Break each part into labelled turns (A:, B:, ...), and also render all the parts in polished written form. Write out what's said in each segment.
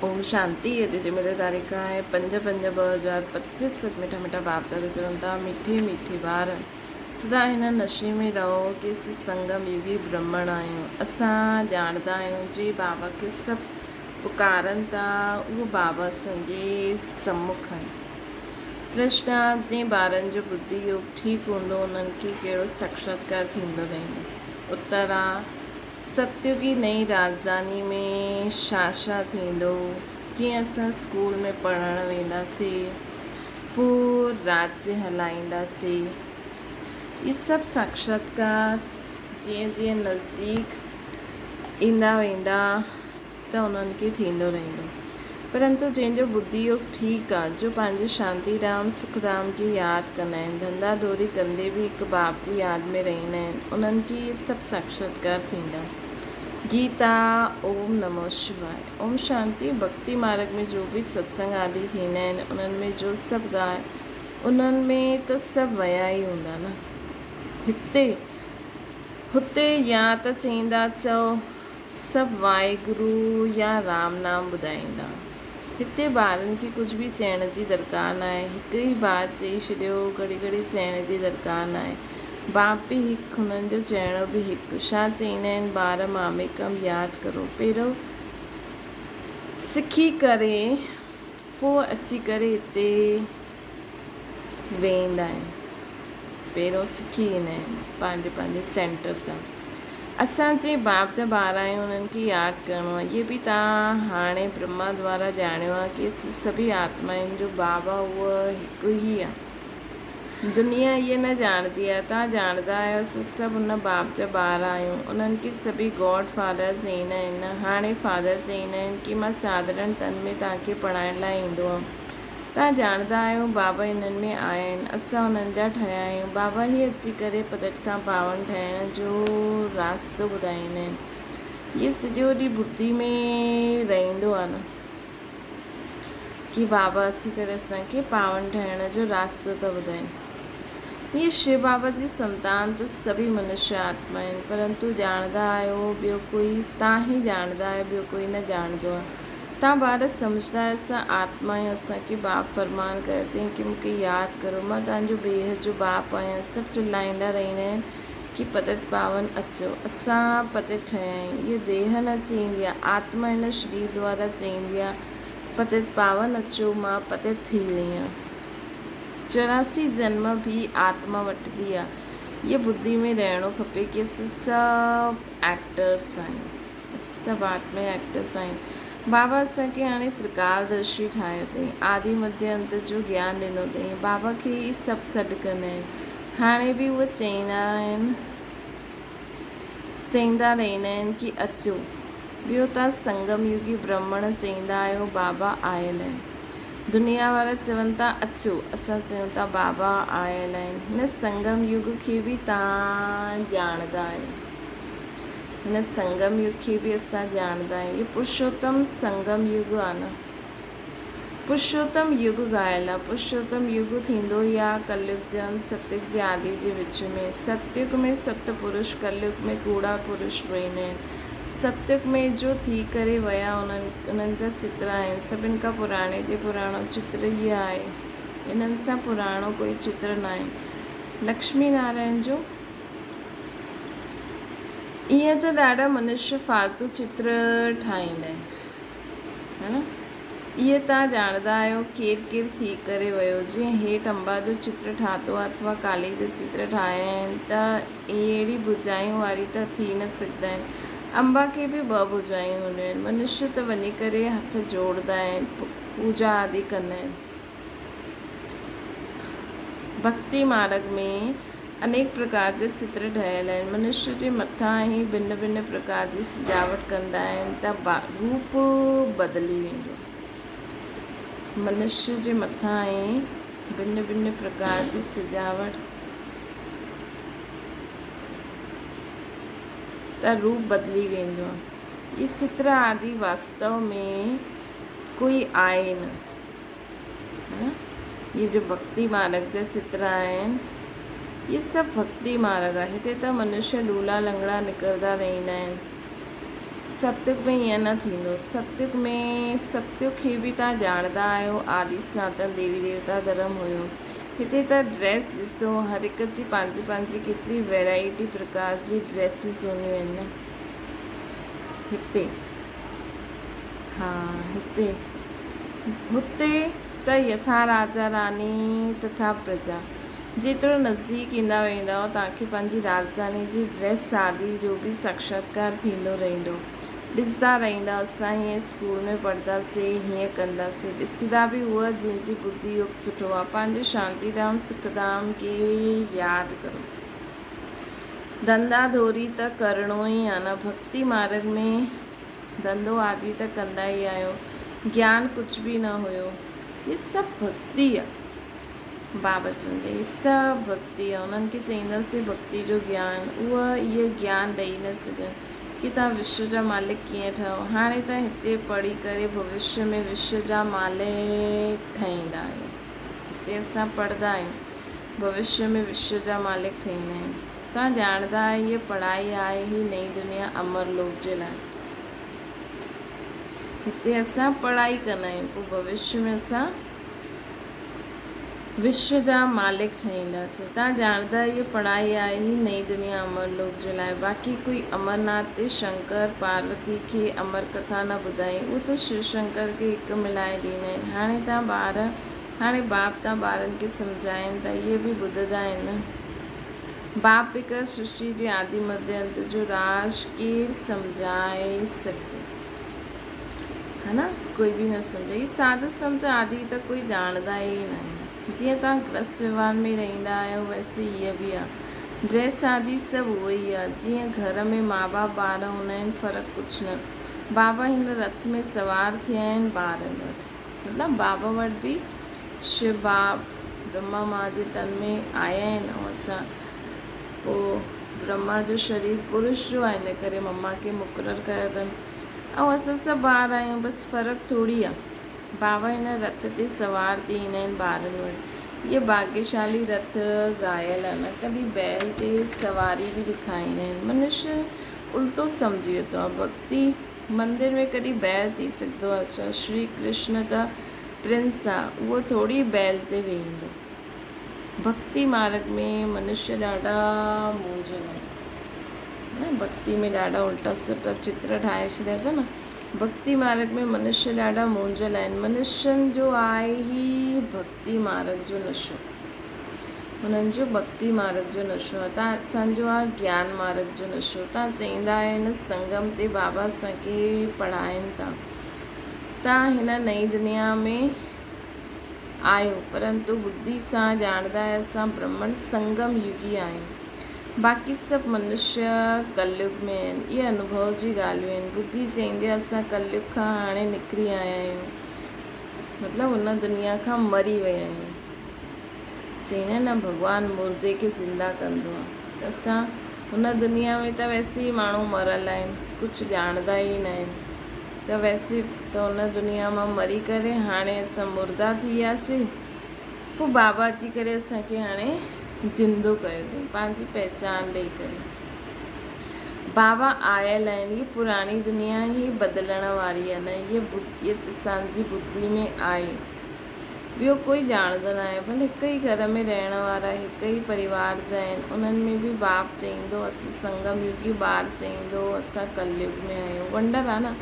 A: ओम शांति। अॼु जी मेरी तारीख़ आहे 5/5/2025। मिठा मिठा बाप दादा चवनि था मीठे मीठे ॿार सदा हिन नशे में रहो कि संगम युगी ब्रह्मण आहियूं। असां ॼाणंदा आहियूं जी बाबा खे सभु पुकारनि था, उहो बाबा असांजे सम्मुख आहे। प्रश्न आहे जीअं ॿारनि जो बुद्धि योग ठीकु हूंदो उन्हनि खे कहिड़ो साक्षात्कार थींदो रहंदो। उत्तर आहे सतयुगी नई राजधानी में छा थींदो। कीअं असां स्कूल में पढ़णु वेंदासीं, पोइ राज्य हलाईंदासीं। इहे सभु साक्षात्कार जीअं जीअं नज़दीक ईंदा वेंदा त उन्हनि खे थींदो रहंदो। परंतु जंहिंजो बुद्धि योग ठीकु आहे, जो पंहिंजे शांतीराम सुखधाम खे यादि कंदा आहिनि, धंधा दौरी कंदे बि हिकु बाप जी यादि में रहंदा आहिनि, उन्हनि खे इहे सभु साक्षात्कार थींदा। गीता ओम नमो शिवाय। ओम शांति। भक्ति मार्ग में जो बि सत्संग आदि थींदा आहिनि, उन्हनि में जो सभु ॻाल्हि, उन्हनि में त सभु विया ई हूंदा न। हुते या त चईंदा चओ सभु वाहेगुरु या राम नाम ॿुधाईंदा। हिते ॿारनि खे कुझु बि चइण जी दरकार न आहे। हिकु ई बार चई छॾियो, घड़ी घड़ी चइण जी दरकार न आहे। बाप बि हिकु, हुननि जो चइणो बि हिकु। छा चईंदा आहिनि ॿार मामेकम यादि करो। पहिरियों सिखी करे पोइ अची करे हिते वेंदा आहिनि। पहिरियों सिखी ईंदा आहिनि पंहिंजे पंहिंजे सेंटर तां। असांजे बाप जा ॿार आहियूं, उन्हनि खे यादि करिणो आहे। इहे बि तव्हां हाणे ब्रह्मा द्वारा ॼाणियो आहे कि सभी आत्माउनि जो बाबा उहो हिकु ई आहे। दुनिया इहे न ॼाणंदी आहे। तव्हां ॼाणंदा आहियो असां सभु उन बाप जा ॿार आहियूं। उन्हनि खे सभी गॉड फादर चईंदा आहिनि। हाणे फादर चईंदा आहिनि कि मां साधारण तन में तव्हांखे पढ़ाइण लाइ ईंदो हुअमि। तव्हां ॼाणंदा आहियो बाबा इन्हनि में आया आहिनि, असां उन्हनि जा ठहिया आहियूं। बाबा ई अची करे पदट खां पावन ठहिण जो रास्तो ॿुधाईंदा आहिनि। इहे सॼो ॾींहुं बुद्धि में रहंदो आहे न कि बाबा अची करे असांखे पावन ठहिण जो रास्तो था ॿुधाइनि। इहे शिव बाबा जी संतान त सभी मनुष्य आत्मा आहिनि, परंतु ॼाणंदा आहियो ॿियो कोई, तव्हां ई ॼाणंदा आहियो, ॿियो कोई न ॼाणंदो आहे। तव्हां ॿार सम्झंदा आहियो असां आत्मा आहियूं। असांखे बाप फरमान करे अथई कि मूंखे यादि करो, मां तव्हांजो ॿेह जो बाप आहियां। सभु चिल्लाईंदा रहंदा आहिनि कि पतित पावन अचो। असां पतित ठहिया आहियूं। इहा देह न चईंदी आहे, आत्मा हिन शरीर द्वारा चईंदी आहे पतित पावन अचो, मां पतित थी वई आहियां। 84 जन्म भी आत्मा वठंदी आहे। इहे बुद्धि में रहणो खपे कि असां सभु एक्टर्स आहियूं, सभु आत्मा एक्टर्स आहियूं। बाबा असांखे हाणे त्रिकालदर्शी ठाहियो अथई, आदि मध्य अंत जो ज्ञान ॾिनो अथई। बाबा खे ई सभु सॾु कंदा आहिनि। हाणे बि उहे चईंदा रहंदा आहिनि कि अचो। ॿियो तव्हां संगम युगी ब्रह्मण चईंदा आहियो, बाबा आयल आहिनि। दुनिया वारा चवनि था अचो, असां चयूं था बाबा आयल आहिनि। हिन संगम युग खे बि तव्हां ॼाणंदा आहियो। हिन संगम युग खे बि असां ॼाणंदा आहियूं। इहो पुरुषोत्तम संगम युग आहे न। पुरुषोत्तम युग ॻाल्हि आहे। पुरुषोत्तम युग थींदो ई आहे कलयुग जे अंत, सतयुग जे आदि जे विच में। सतयुग में सत पुरुष, कलयुग में कूड़ा पुरुष रहंदा आहिनि। सतयुग में जो थी करे विया उन्हनि जा चित्र आहिनि। सभिनि खां पुराणे ते पुराणो चित्र इहो आहे। इन्हनि सां पुराणो कोई चित्र न आहे। लक्ष्मी नारायण जो ईअं त ॾाढा मनुष्य फालतू चित्र ठाहींदा आहिनि, है न। इहे तव्हां ॼाणंदा आहियो केरु केरु थी करे वियो। जीअं हेठि अंबा जो चित्र ठातो आहे अथवा काली जा चित्र ठाहिया आहिनि, त अहिड़ी भुजायूं वारी त थी न सघंदा आहिनि। अंबा खे बि 2 भुजायूं हूंदियूं आहिनि। मनुष्य त वञी करे हथ जोड़ंदा आहिनि, पूजा आदि कंदा आहिनि। भक्ति मार्ग में अनेक प्रकार जा चित्र ठहियल आहिनि। मनुष्य जे मथां ई भिन्न भिन्न प्रकार जी सजावट कंदा आहिनि त रूप बदिली वेंदो। मनुष्य जे मथां ई भिन्न भिन्न प्रकार जी सजावट त रूप बदिली वेंदो आहे। इहे चित्र आदि वास्तव में कोई आहे न, है न। इहे जो भक्ति मार्ग जा चित्र आहिनि, इहे सभु भक्ति मार्ग आहे। हिते त मनुष्य लूला लंगड़ा निकिरंदा रहंदा आहिनि। सतयुग में ईअं न थींदो। सतयुग में सतयुग खे बि तव्हां ॼाणंदा आहियो, आदि सनातन देवी देवता धर्म हुयो। हिते त ड्रेस ॾिसो, हर हिक जी पंहिंजी पंहिंजी केतिरी वैराइटी प्रकार जी ड्रेसिस हूंदियूं आहिनि न हिते। हा, हिते हुते त यथा राजा रानी तथा प्रजा। जेतिरो नज़दीक ईंदा वेंदव तव्हांखे पंहिंजी राजधानी जी ड्रेस शादी जो बि साक्षात्कार थींदो रहंदो। ॾिसंदा रहंदा, असां हीअं स्कूल में पढ़ंदासीं, हीअं कंदासीं, ॾिसंदा बि उहा जंहिंजी बुद्धि योग सुठो आहे। पंहिंजे शांतिधाम सुखधाम खे यादि करो। धंधा धोरी त करिणो ई आहे न, भक्ति मार्ग में धंधो आदि त कंदा ई आहियो। ज्ञान कुझु बि न हुयो, ये सभु भक्ति आहे। बाबा चवंदे ही सभु भक्ति आहे। उन्हनि खे चईंदासीं भक्ति जो ज्ञान, उहा इहे ज्ञान ॾेई न सघनि कि तव्हां विश्व जा मालिक कीअं ठहो। हाणे त हिते पढ़ी करे भविष्य में विश्व जा मालिक ठहींदा आहियूं। हिते असां पढ़ंदा आहियूं, भविष्य में विश्व जा मालिक ठहींदा आहियूं। तव्हां ॼाणंदा आहियो इहा पढ़ाई आहे ही नई दुनिया अमर लोक जे लाइ। हिते असां पढ़ाई कंदा आहियूं, पोइ भविष्य में असां विश्व जा मालिक ठहींदासीं। तव्हां ॼाणंदा इहा पढ़ाई आहे ही नई दुनिया अमर लोक जे लाइ। बाक़ी कोई अमरनाथ ते शंकर पार्वती खे अमर कथा न ॿुधाई, उहो त शिव शंकर खे हिकु मिलाए ॾींदा आहिनि। हाणे बाप तव्हां ॿारनि खे सम्झाइनि त इहे बि ॿुधंदा आहिनि न। बाप हिकु सृष्टि जे आदि मध्य अंत जो राज केरु सम्झाए सघे, है न, कोई बि न सम्झे। ही साधु संत आदि त कोई ॼाणंदा ई न आहिनि। जीअं तव्हां गृहस्थ व्यवहार में रहंदा आहियो वैसे हीअ बि आहे। ड्रेस आदि सभु उहो ई आहे। जीअं घर में माउ बाप ॿार हूंदा आहिनि, फ़र्क़ु कुझु न। बाबा हिन रथ में सवार थिया आहिनि ॿारनि वटि, मतिलबु बाबा वटि बि शिव बाप ब्रह्मा मां जे तन में आया आहिनि। ऐं असां पोइ ब्रह्मा जो शरीर पुरुष जो आहे, इन करे मम्मा खे मुक़ररु कयो अथनि। ऐं असां सभु ॿार आहियूं, बसि फ़र्क़ु थोरी आहे। बाबा हिन रथ ते सवार थी ईंदा आहिनि ॿारनि वटि। इहे भाग्यशाली रथ घायल आहे न, कॾहिं बैल ते सवारी बि ॾेखारींदा आहिनि। मनुष्य उल्टो सम्झी वरितो आहे। भक्ति मंदिर में कॾहिं बैल थी सघंदो आहे छा? श्री कृष्ण त प्रिंस आहे, उहो थोरी बैल ते वेहींदो। भक्ति मार्ग में मनुष्य ॾाढा मूंझल आहिनि, भक्ति में ॾाढा उल्टा सुल्टा चित्र ठाहे छॾिया अथनि न। भक्ति मार्ग में मनुष्य ॾाढा मूंझल आहिनि। मनुष्यनि जो आहे ही भक्ति मार्ग जो नशो, हुननि जो भक्ति मार्ग जो नशो आहे। तव्हां असांजो आहे ज्ञान मार्ग जो नशो। तव्हां चईंदा आहिनि संगम ते बाबा असांखे पढ़ाइनि था। तव्हां हिन नई दुनिया में आहियो, परंतु बुद्धि सां ॼाणंदा आहियो असां ब्रह्मण संगम युगी आहियूं। बाक़ी सभु मनुष्य कलयुग में आहिनि। इहे अनुभव जी ॻाल्हियूं आहिनि। बुद्धि चईंदी आहे असां कलयुग खां हाणे निकिरी आया आहियूं, मतिलबु हुन दुनिया खां मरी विया आहियूं। चईंदा आहिनि न भॻवानु मुर्दे खे ज़िंदा कंदो आहे, त असां हुन दुनिया में त वैसे ई माण्हू मरियल आहिनि, कुझु ॼाणंदा ई न आहिनि। त वैसे त हुन दुनिया मां मरी करे हाणे असां मुर्दा थी वियासीं। पोइ बाबा अची करे असांखे हाणे ज़िंदो कयो अथई पंहिंजी पहचान ॾेई करे। बाबा आयल आहिनि। हीअ पुराणी दुनिया ई बदिलण वारी आहे न, इहा असांजी बुद्धि में आहे। ॿियो कोई ॼाणंदो न आहे। भले हिकु ई घर में रहण वारा हिकु ई परिवार जा आहिनि, उन्हनि में बि बाप चईंदो असां संगम युगी, ॿार चईंदो असां कलयुग में आहियूं। वंडर आहे न।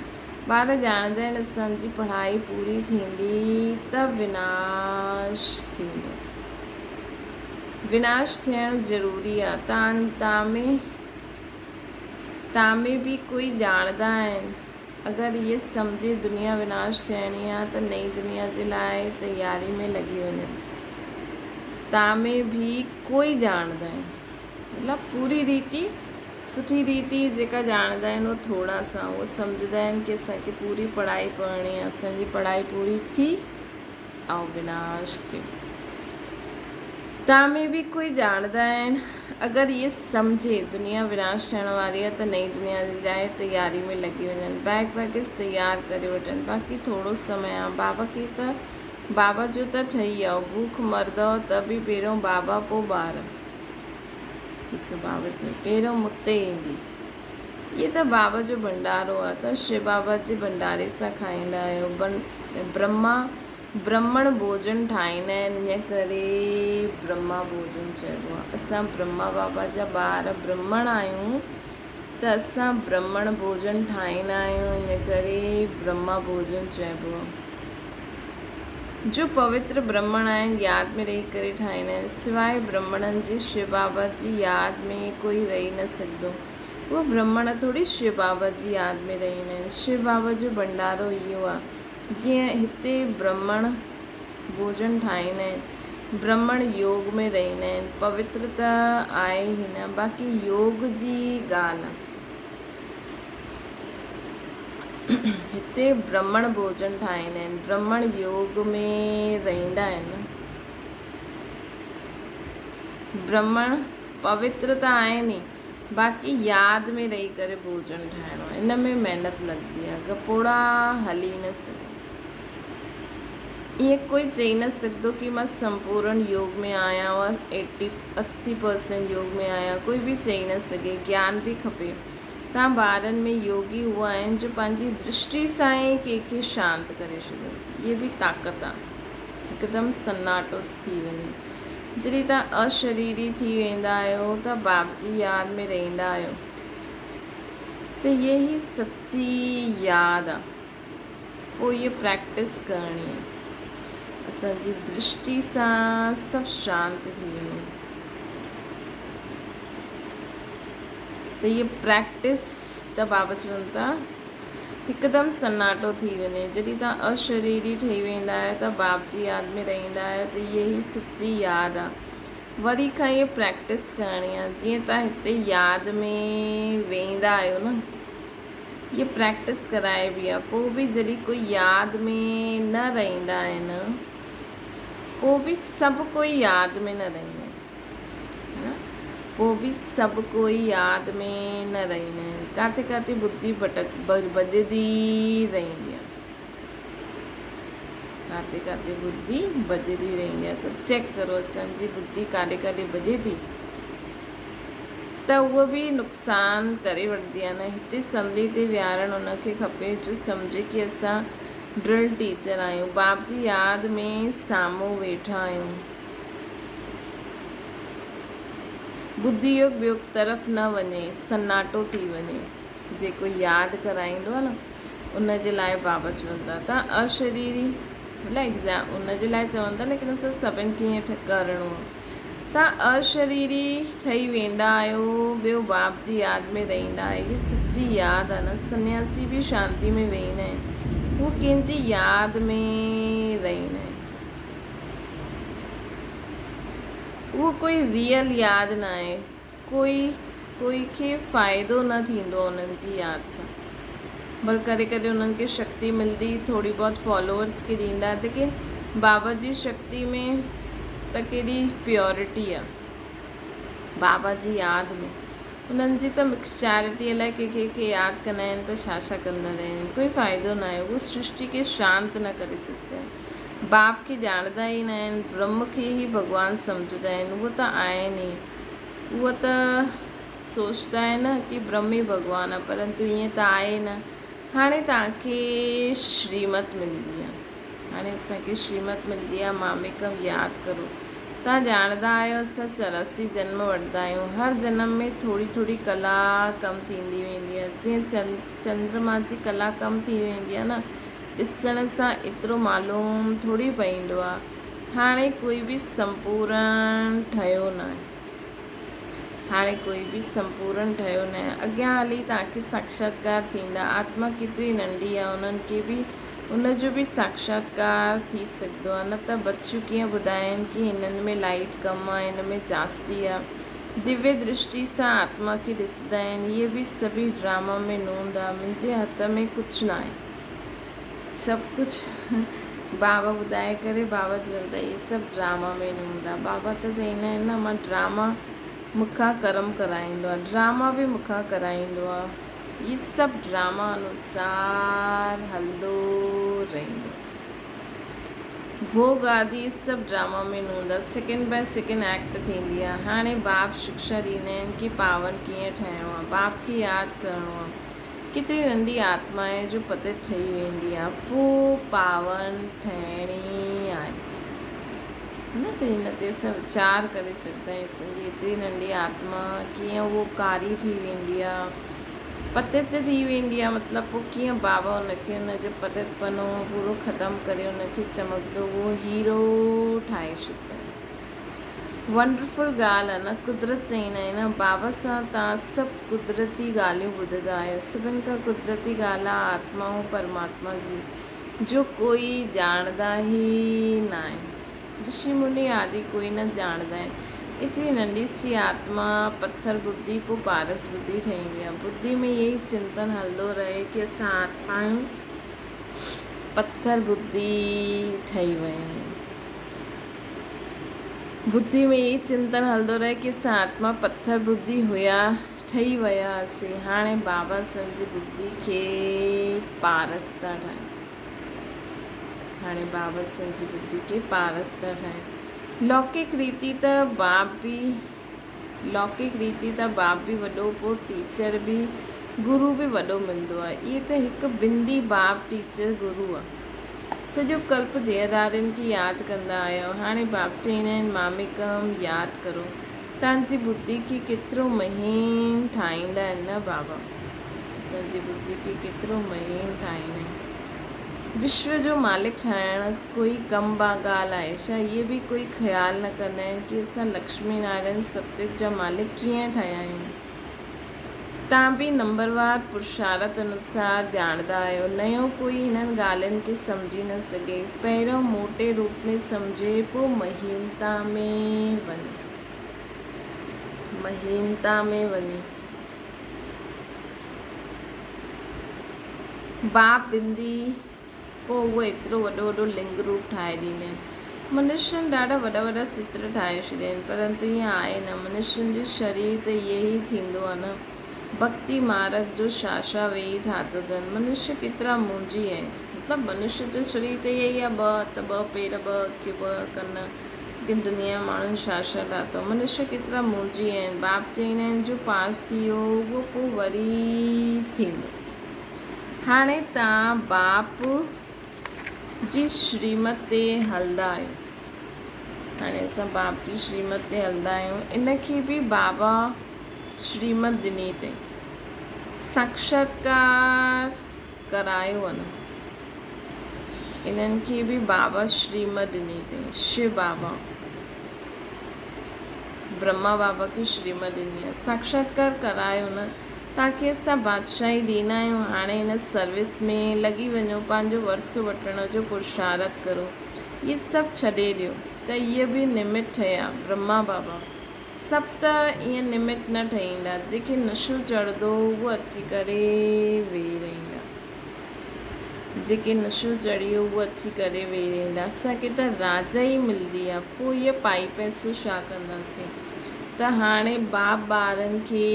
A: ॿार ॼाणंदा आहिनि असांजी पढ़ाई पूरी थींदी त विनाश थींदो। विनाश थियणु ज़रूरी आहे। तव्हां में बि कोई ॼाणंदा आहिनि। अगरि इहे सम्झे दुनिया विनाश थियणी आहे त नई दुनिया जे लाइ तयारी में लॻी वञनि। तव्हां में बि कोई ॼाणंदा आहिनि, मतिलबु पूरी रीति सुठी रीति जेका ॼाणंदा आहिनि उहो थोरा सां, उहो सम्झंदा आहिनि की असांखे पूरी पढ़ाई पढ़णी आहे, असांजी पढ़ाई पूरी थी ऐं विनाश थियो। तव्हां में बि कोई ॼाणंदा आहिनि। अगरि इहे सम्झे दुनिया विनाश थियण वारी आहे त नई दुनिया जे लाइ तयारी में लॻी वञनि, बैग वैगेस तयारु करे वठनि। बाक़ी थोरो समय आहे। बाबा जो त ठही आहे, भूख मरंदव त बि पहिरियों बाबा पोइ ॿार। ॾिसो बाबा चई पहिरियों मुते ईंदी, ये त बाबा जो भंडारो आहे त शिव बाबा जे भंडारे सां खाईंदा आहियो। ब्रह्मा ब्राह्मण भोजन ठाहींदा आहिनि, इन करे ब्रह्मा भोजन चइबो आहे। असां ब्रह्मा बाबा जा ॿार ब्राह्मण आहियूं त असां ब्राह्मण भोजन ठाहींदा आहियूं, इन करे ब्रह्मा भोजन चइबो आहे। जो पवित्र ब्राह्मण आहिनि यादि में रही करे ठाहींदा आहिनि। सवाइ ब्राह्मणनि जे शिव बाबा जी यादि में कोई रही न सघंदो। उहे ब्राह्मण थोरी शिव बाबा जी यादि में रहंदा आहिनि। शिव बाबा जो भंडारो इहो आहे। जीअं हिते ब्राह्मण भोजन ठाहींदा आहिनि, ब्राह्मण योग में रहंदा आहिनि, पवित्र त आहे ई न, बाक़ी योग जी ॻाल्हि आहे। हिते ब्राह्मण भोजन ठाहींदा आहिनि, ब्राह्मण योग में रहंदा आहिनि। ब्राह्मण पवित्र त आहे नी, बाक़ी यादि में रही करे भोजन ठाहिणो आहे। इन में महिनत लॻंदी आहे, गपोड़ा हली न सघे। ईअं कोई चई न सघंदो कि मां संपूर्ण योग में आहियां वा 80% योग में आहियां, कोई बि चई न सघे। ज्ञान बि खपे। तव्हां ॿारनि में योगी उहे आहिनि जो पंहिंजी दृष्टि सां ई कंहिंखे शांति करे छॾनि। इहे बि ताक़त आहे, हिकदमि सन्नाटो थी वञे। जॾहिं तव्हां अशरीरी थी वेंदा आहियो त बाप जी यादि में रहंदा आहियो, त इहे ई सची यादि आहे। पोइ इहे प्रैक्टिस करणी आहे। असांजी दृष्टि सां सभु शांत थी वञे, त इहे प्रैक्टिस त बाबा चवनि था हिकदमि सन्नाटो थी वञे। जॾहिं तव्हां अशरीरी ठही वेंदा आहियो त बाप जी यादि में रहंदा आहियो, त इहे ई सची यादि आहे। वरी खां इहे प्रैक्टिस करणी आहे। जीअं तव्हां हिते यादि में वेंदा आहियो न, इहे प्रैक्टिस कराइबी आहे। पोइ बि जॾहिं कोई यादि में न रहंदा आहिनि, पोइ बि सभु कोई यादि में न रहंदा आहिनि, पोइ बि सभु कोई यादि में न रहंदा आहिनि। किथे किथे बुद्धि भॼंदी रहंदी आहे, किथे किथे बुद्धि भॼंदी रहंदी आहे। त चेक करो असांजी बुद्धि काॾे काॾे भॼे थी, त उहो बि नुक़सानु करे वठंदी आहे न। हिते संधि ते विहारणु उनखे खपे जो सम्झे कि असां ड्रिल टीचर आहियूं, बाप जी यादि में साम्हूं वेठा आहियूं। बुद्धि योग ॿियो तरफ़ न वञे, सन्नाटो थी वञे। जेको यादि कराईंदो आहे न, उन जे लाइ बाबा चवनि था तव्हां अशरीरी मतिलबु एग्ज़ाम उन जे लाइ चवनि था, लेकिन असां सभिनि खे ईअं करिणो आहे। तव्हां अशरीरी ठही वेंदा आहियो, ॿियो बाप जी यादि में रहंदा आहियो। इहा सची यादि आहे न। सन्यासी बि शांती में वेहींदा आहिनि, उहो कंहिंजी यादि में रहंदा आहिनि। उहो कोई रियल यादि न आहे। कोई खे फ़ाइदो न थींदो उन्हनि जी यादि सां। बल्कि कॾहिं कॾहिं उन्हनि खे शक्ति मिलंदी, थोरी बहुत फॉलोअर्स खे ॾींदा, लेकिन बाबा जी शक्ति में त केॾी प्योरिटी आहे। बाबा जी यादि में उन्हनि जी त मिक्स चैरिटी अलाए कंहिंखे यादि कंदा आहिनि त छा कंदा आहिनि, कोई फ़ाइदो न आहे। उहो सृष्टि खे शांत न करे सघंदा आहिनि। बाप खे ॼाणंदा ई न आहिनि, ब्रह्म खे ई भॻवानु सम्झंदा आहिनि। उहो त आहिनि ई, उहो त सोचता आहिनि न कि ब्रह्म ई भॻवानु आहे, परंतु ईअं त आहे न। हाणे तव्हांखे श्रीमत मिलंदी आहे, हाणे असांखे श्रीमत मिलंदी आहे, मामेकम यादि करो। तव्हां ॼाणंदा आहियो असां 84 जन्म वठंदा आहियूं। हर जनम में थोरी थोरी कला कमु थींदी वेंदी आहे। जीअं चंद्रमा जी कला कमु थी वेंदी आहे न, ॾिसण सां एतिरो मालूम थोरी पवंदो आहे। हाणे कोई बि संपूर्ण ठहियो न आहे, हाणे कोई बि संपूर्ण ठहियो न आहे। अॻियां हली तव्हांखे साक्षात्कार थींदा। आत्मा केतिरी नंढी आहे, उन्हनि खे बि उनजो बि साक्षात्कार थी सघंदो आहे। न त बच्चियूं कीअं ॿुधाइनि कि हिननि में लाइट कम आहे, हिन में जास्ती आहे। दिव्य दृष्टि सां आत्मा खे ॾिसंदा आहिनि। इहे बि सभी ड्रामा में नूंद आहे। मुंहिंजे हथ में कुझु न आहे, सभु कुझु बाबा ॿुधाए करे बाबा चवनि था इहे सभु ड्रामा में नूंद आहे। बाबा त चवंदा आहिनि न मां ड्रामा मूंखां कर्म कराईंदो आहे, ड्रामा बि मूंखां कराईंदो आहे। इहे सभु ड्रामा अनुसार हलंदो रहंदो। भोग आदि सभु ड्रामा में न हूंदा, सेकेंड बाय सेकेंड एक्ट थींदी आहे। हाणे बाप शिक्षा ॾींदा आहिनि कि पावन कीअं ठहिणो आहे, बाप खे यादि करिणो आहे। केतिरी नंढी आत्मा आहे जो पतित ठही वेंदी आहे, पोइ पावन ठहिणी आहे न। त हिन ते असां वीचार करे सघंदा आहियूं, असांजी एतिरी नंढी आत्मा कीअं उहो कारी थी वेंदी आहे, पतित थी वेंदी आहे। मतिलबु पोइ कीअं बाबा हुनखे हुनजो पतितपनो पूरो ख़तमु करे हुनखे चमकंदो उहो हीरो ठाहे छॾींदा आहिनि। वंडरफुल ॻाल्हि आहे न। कुदरत चईंदा आहिनि न, बाबा सां तव्हां सभु कुदरती ॻाल्हियूं ॿुधंदा आहियो। सभिनि खां कुदरती ॻाल्हि आहे आत्मा ऐं परमात्मा जी, जो कोई ॼाणंदा ई न आहिनि। ऋषि मुनि आदि कोई न ॼाणंदा आहिनि। एतिरी नंढी सी आत्मा पत्थर बुद्धि पोइ पारस बुद्धि ठहींदी आहे। बुद्धि में यही चिंतन हलंदो रहे कि असां आत्माऊं पत्थर बुद्धि ठही विया आहियूं। बुद्धि में यही चिंतन हलंदो रहे कि असां आत्मा पत्थर बुद्धि हुया ठही वियासीं। हाणे बाबा असांजी बुद्धि खे पारस था ठाहिनि। हाणे बाबा असांजी बुद्धि खे पारस था ठाहिनि। लौकिक रीति त बाप बि वॾो, पोइ टीचर बि, गुरू बि वॾो मिलंदो आहे। इहे त हिकु बिंदी बाप टीचर गुरू आहे। सॼो कल्प देहदारियुनि खे यादि कंदा आहियो। हाणे बाप चईंदा आहिनि मामिकम यादि करो। तव्हांजी बुद्धि खे केतिरो महीन ठाहींदा आहिनि न बाबा। असांजी बुद्धि खे केतिरो महीन ठाहींदा आहिनि। विश्व जो मालिक ठाहिणु कोई कम ॻाल्हि आहे छा? इहे बि कोई ख़्यालु न कंदा आहिनि कि असां लक्ष्मी नारायण सतयुग जा मालिक कीअं ठहिया आहियूं। तव्हां बि नंबरवार पुरुषार्थ अनुसार ॼाणंदा आहियो। नयो कोई हिननि ॻाल्हियुनि खे सम्झी न सघे, पहिरियों मोटे रूप में सम्झे, पोइ महीनता में वञे। बाप बिंदी, पोइ उहो एतिरो वॾो लिंग रूप ठाहे ॾींदा आहिनि। मनुष्यनि ॾाढा वॾा चित्र ठाहे छॾिया आहिनि, परंतु ईअं आहे न। मनुष्यनि जो शरीर त इहे ई थींदो आहे न। भक्ति मार्ग जो छा वेही ठातो अथनि। मनुष्य केतिरा मुंहिंजी आहिनि। मतिलबु मनुष्य जो शरीर त इहे ई आहे, 2 हथ 2 पेर 2 अखियूं 2 कन। लेकिन दुनिया में माण्हुनि छा ठातो। मनुष्य केतिरा मुंहिंजी आहिनि। बाप चईंदा आहिनि जो पास थी वियो उहो पोइ वरी थींदो। हाणे तव्हां बाप जी श्रीमत ते हलंदा आहियो। हाणे असां बाप जी श्रीमत ते हलंदा आहियूं। इनखे बि बाबा श्रीमत ॾिनी अथई, साक्षात्कार करायो आहे न। इन्हनि खे बि बाबा श्रीमत ॾिनी अथई। शिव बाबा, ब्रह्मा बाबा खे श्रीमत ॾिनी आहे, साक्षात्कार करायो न। ताकी असां बादशाही ॾींदा आहियूं। हाणे हिन सर्विस में लॻी वञो, पंहिंजो वर्सो वठण जो पुरुषार्थ करो। इहे सभु छॾे ॾियो। त इहे बि निमित ठहिया ब्रह्मा बाबा। सभु त ईअं निमित न ठहींदा। जंहिंखे नशो चढ़ंदो उहो अची करे वेही रहंदा। जेके नशो चढ़ियो उहो अची करे वेही रहंदा। असांखे त राजा ई मिलंदी आहे, पोइ इहे पाई पैसो छा कंदासीं। त हाणे बाप ॿारनि खे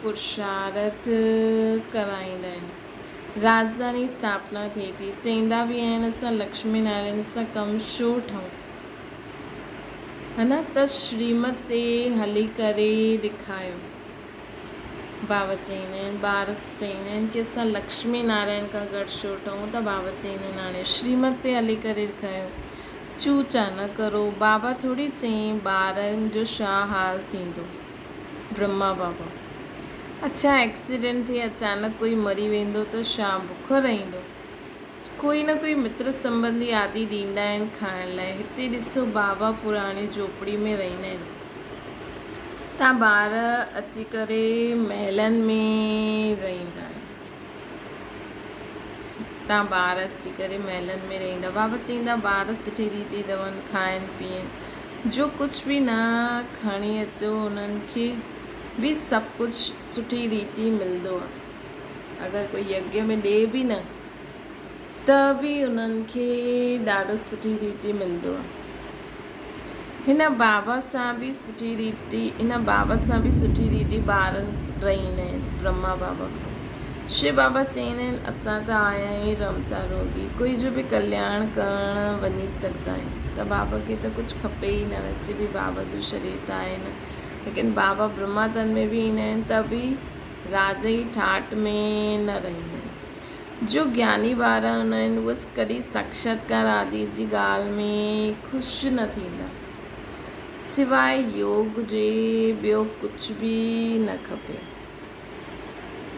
A: पुरुषार्थ कराईंदा आहिनि। राजधानी स्थापना थिए थी। चईंदा बि आहिनि असां लक्ष्मी नारायण सां कमु छो ठहूं, है न। त श्रीमत ते हली करे ॾेखारियो। बाबा चईंदा आहिनि, ॿारस चईंदा आहिनि कि असां लक्ष्मी नारायण खां गॾु छो ठहूं। त बाबा चईंदा आहिनि हाणे श्रीमत ते हली करे ॾेखारियो। चूचा न करो। बाबा थोरी चईं ॿारनि जो छा हाल थींदो। ब्रह्मा बाबा, अच्छा एक्सीडेंट थिए, अचानक कोई मरी वेंदो त छा बुख रहंदो। कोई न कोई मित्र संबंधी आदि ॾींदा आहिनि खाइण लाइ। हिते ॾिसो बाबा पुराणी झोपड़ी में रहंदा आहिनि। तव्हां ॿार अची करे महलनि में रहंदा आहियो। बाबा चईंदा ॿार सुठी रीति रहनि, खाइनि पीअनि। जो कुझु बि न खणी अचो उन्हनि खे बि सभु कुझु सुठी रीति मिलंदो आहे। अगरि कोई यज्ञ में ॾिए बि न त बि उन्हनि खे ॾाढो सुठी रीति मिलंदो आहे। हिन बाबा सां बि सुठी रीति ॿारनि रहंदा आहिनि ब्रह्मा बाबा खां। शिव बाबा चवंदा आहिनि असां त आया आहियूं रमता रोगी, कोई जो बि कल्याण करणु वञी सघंदा आहियूं। त बाबा खे त कुझु खपे ई न, वैसे बि बाबा जो शरीर त आहे न, लेकिन बाबा ब्रह्मातन में बि ईंदा आहिनि त बि राज जी ठाट में न रहंदा आहिनि। जो ज्ञानी ॿार हूंदा आहिनि उहे कॾहिं साक्षात्कार आदि जी ॻाल्हि में ख़ुशि न थींदा, सिवाय योग जे ॿियो कुझु बि न खपे,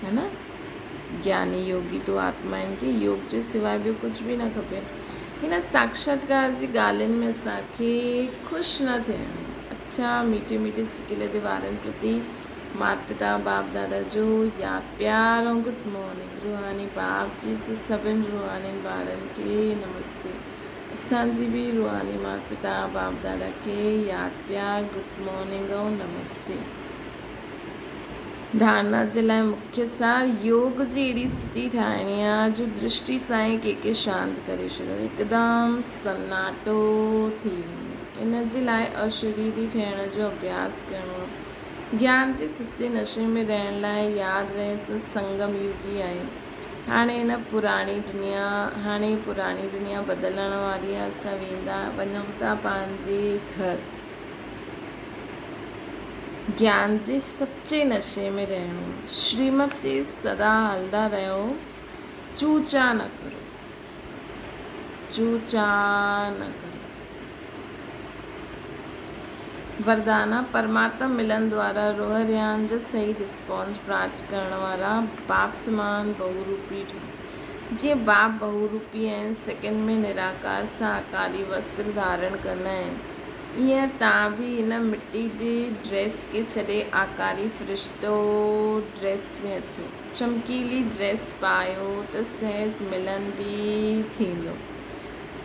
A: है न। ज्ञानी योगी तो आत्मा आहिनि कि योग जे सिवाय ॿियो कुझु बि न खपे। हिन साक्षात्कार जी ॻाल्हियुनि में असांखे ख़ुशि न थियणो। अच्छा, मीठे मीठे सिकिल जे ॿारनि प्रति माता पिता बाप दादा जो यादि प्यार ऐं गुड मॉर्निंग। रूहानी बाप जी से सभिनि रूहानी ॿारनि खे नमस्ते। असांजी बि रूहानी माता पिता बाप दादा खे यादि प्यार गुड मॉर्निंग ऐं नमस्ते। धारणा जे लाइ मुख्य सार योग जी अहिड़ी स्थिति ठाहिणी आहे जो दृष्टि सां ई कंहिंखे शांति करे छॾियो, हिकदमि सन्नाटो थी वञे। इन जे लाइ अशरीरी थियण जो अभ्यास करिणो आहे। ज्ञान जे सचे नशे में रहण लाइ यादि रहे संगम युगी आहे। हाणे पुराणी दुनिया बदिलण वारी आहे। असां वञूं था पंहिंजे घर। ज्ञान जे सचे नशे में रहणो, श्रीमत ते सदा हलंदा रहो, चूचा न करो, चूचा न करो। वरदाना परमात्मा मिलन द्वारा रोहरियान जो सही रिस्पॉन्स प्राप्त करण वारा बाप समान बहुरूपी ठहो। जीअं बाप बहुरूपी आहिनि, सेकंड में निराकार सां आकारी वस्त्र धारण कंदा आहिनि, ईअं तव्हां बि हिन मिट्टी जी ड्रेस खे छॾे आकारी फ़रिश्तो ड्रेस में अचो। चमकीली ड्रेस पायो त सहज मिलन बि थींदो,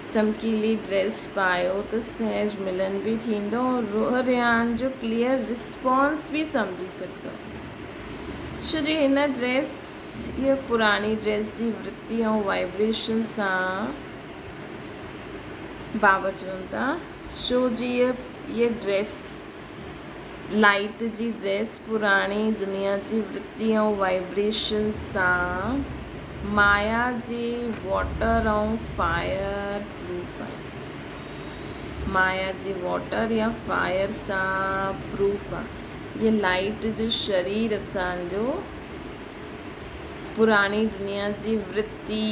A: चमकीली ड्रेस पायो त सहज मिलन बि थींदो, रोहरियान जो क्लियर रिस्पॉन्स बि सम्झी सघंदो। छो जो हिन ड्रेस, इहा पुराणी ड्रेस जी वृत्ति ऐं वाइब्रेशन सां बाबा चवनि था, छो जी ये ड्रेस, लाइट जी ड्रेस पुराणी दुनिया जी वृत्ति ऐं वाइब्रेशन सां माया जे वाटर ऐं फायर प्रूफ आहे। माया जे वाटर या फायर सां प्रूफ आहे। ये लाइट जो शरीर असांजो पुराणी दुनिया जी वृत्ति,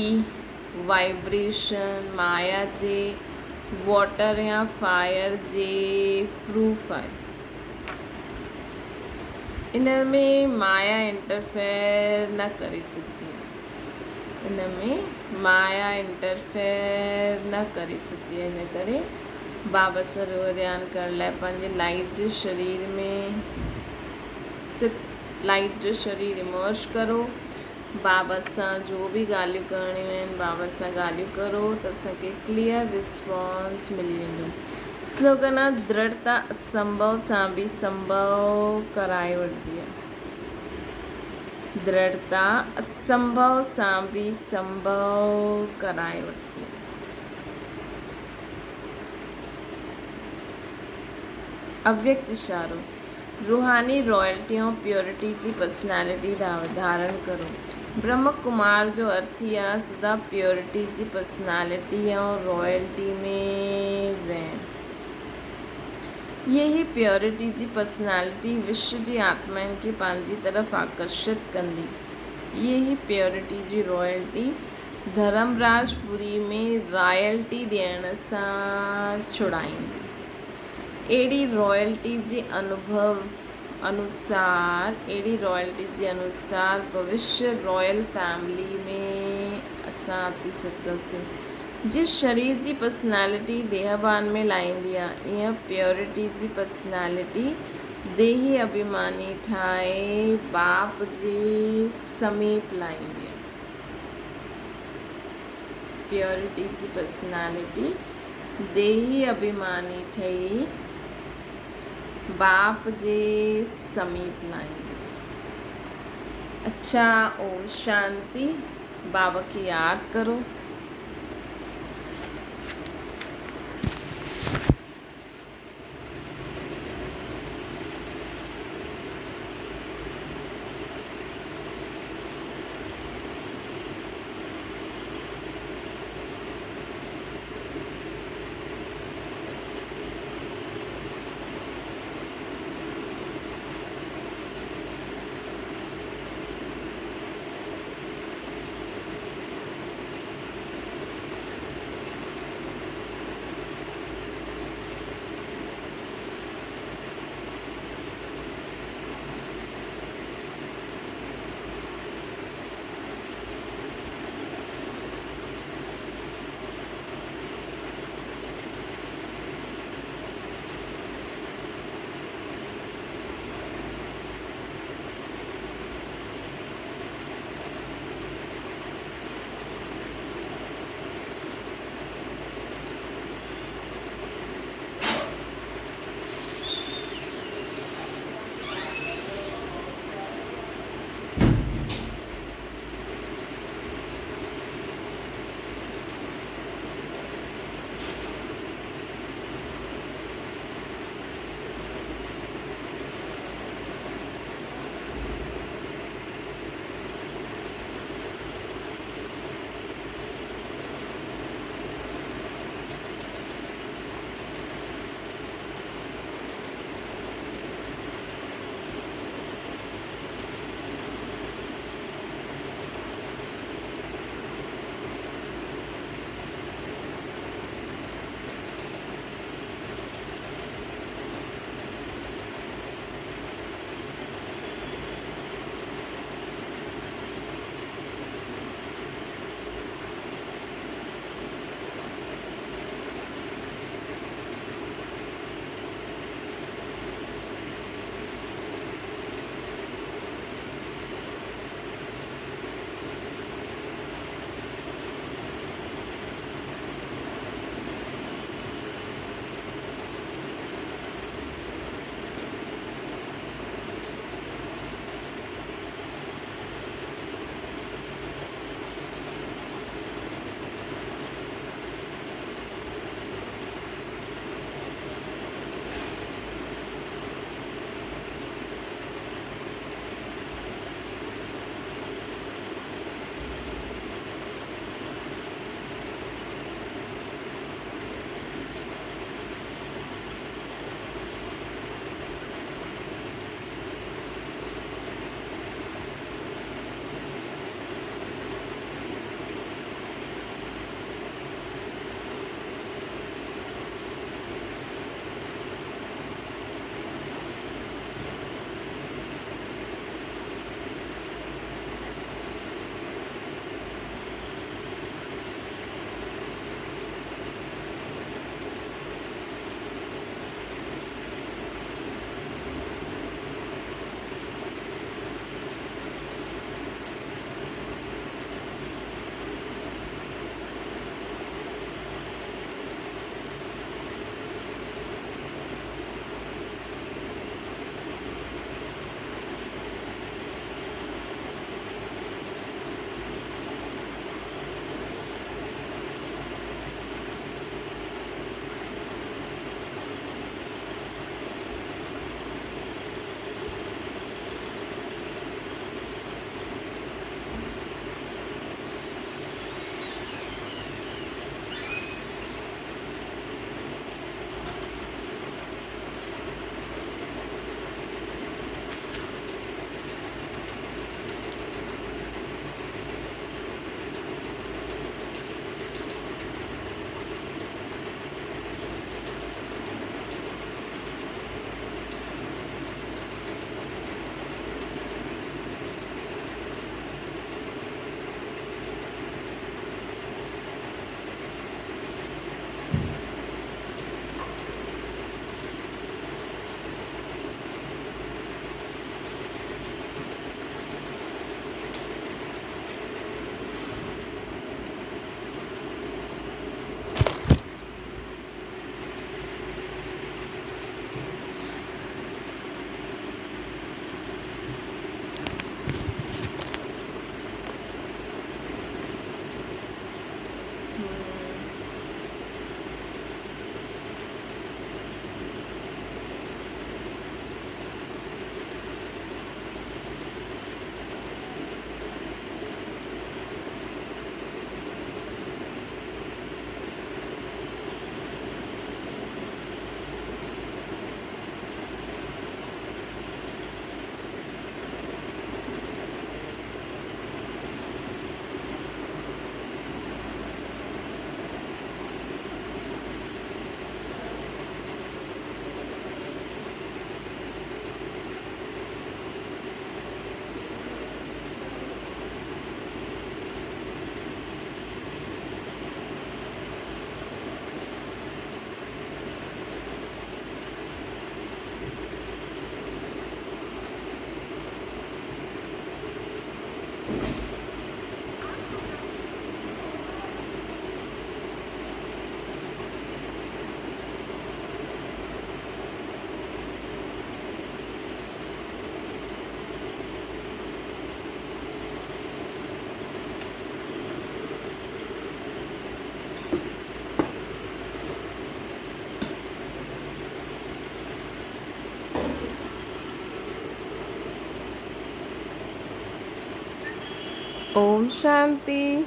A: वाइब्रेशन, माया जे वाटर या फायर जे प्रूफ आहे। इन में माया इंटरफेयर न करे सघंदी आहे, इन में माया इंटरफेयर न करे सघंदी आहे। इन करे बाबा सां रोहरियान करण लाइ पंहिंजे लाइट जे शरीर में लाइट जो शरीर इमर्ज करो। बाबा सां जो बि ॻाल्हियूं करणियूं आहिनि, बाबा सां ॻाल्हियूं करो त असांखे क्लियर रिस्पॉन्स मिली वेंदो। स्लोगन आहे, दृढ़ता असंभव सां बि संभव कराए वठंदी आहे। दृढ़ता असंभव सां बि संभव कराए वठंदी आहे। अव्यक्त इशारो, रूहानी रॉयल्टी ऐं प्योरिटी जी पर्सनैलिटी धारण करो। ब्रह्म कुमार जो अर्थ ई आहे सदा प्योरिटी जी पर्सनैलिटी ऐं रॉयल्टी में रहणु। यही प्योरिटी जी पर्सनैलिटी विश्व जी आत्माउनि खे पंहिंजी तरफ़ आकर्षित कंदी। यही प्योरिटी जी रॉयल्टी धर्मराजपुरी में रॉयल्टी ॾियण सां छुड़ाईंदी। अहिड़ी रॉयल्टी जे अनुसार भविष्य रॉयल फैमिली में असां अची सघंदासीं। जिस शरीर जी पर्सनैलिटी देहबान में लाहींदी आहे, ईअं प्योरिटी जी पर्सनैलिटी देही अभिमानी ठाहे बाप जे समीप लाहींदी आहे। प्योरिटी जी पर्सनैलिटी देही अभिमानी ठही बाप जे समीप लाहींदी। अच्छा, ओम शांति। बाबा की याद करो। ओम शांति।